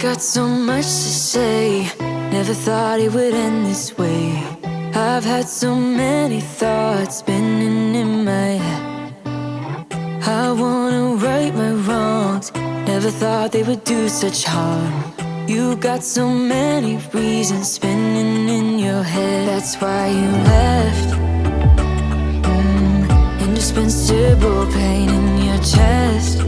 got so much to say, never thought it would end this way. I've had so many thoughts spinning in my head. I wanna right my wrongs, never thought they would do such harm. You got so many reasons spinning in your head. That's why you left. Indispensable pain in your chest.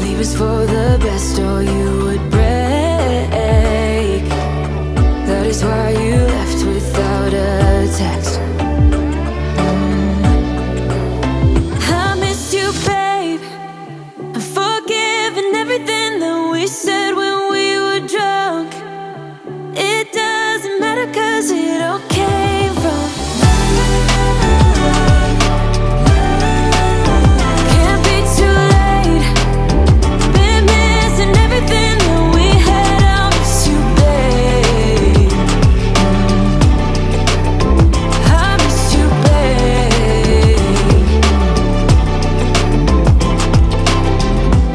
Leave us for the best or you would break. That is why you left without a text. I miss you, babe. I'm forgiving everything that we said when we were drunk. It doesn't matter 'cause it all came from can't be too late. Been missing everything that we had. I'll miss you, babe. I miss you, babe.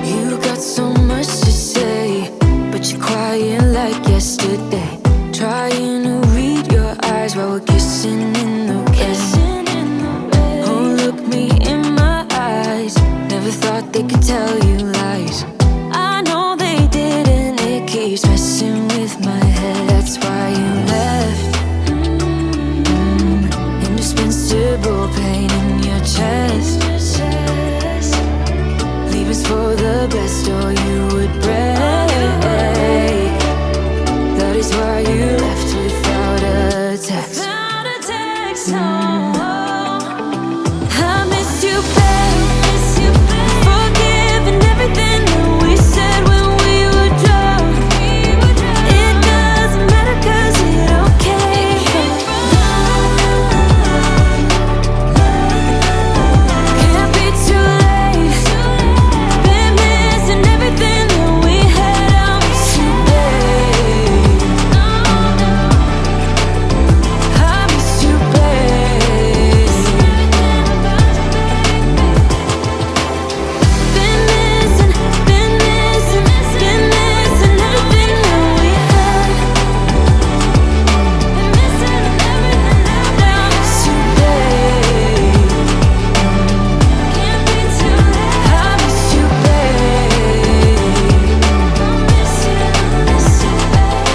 You got so much to say, but you're quiet like yesterday. Trying to read your eyes while we're kissing in the rain. Oh, look me in my eyes. Never thought they could tell you lies. I know they did, and it keeps messing with my head. That's why you left. Indispensable pain in your chest. Leave us for the best or you would break. That is why you left without a text. Without a text, no. I miss you, babe. Forgiving everything that we said when we were drunk. It doesn't matter 'cause it all came from can't be too late. Been missing everything that we had. I'll miss you, babe. I miss you, babe. Been missing everything that we had. Been missing everything that I miss you, babe. Can't be too late. I miss you, babe. I miss you, babe.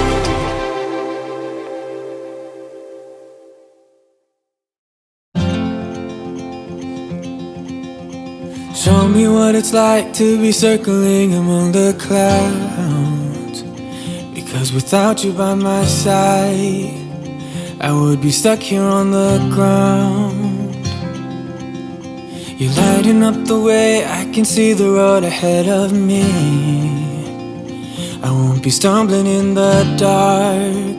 Show me what it's like to be circling among the clouds. Because without you by my side, I would be stuck here on the ground. You're lighting up the way, I can see the road ahead of me. I won't be stumbling in the dark.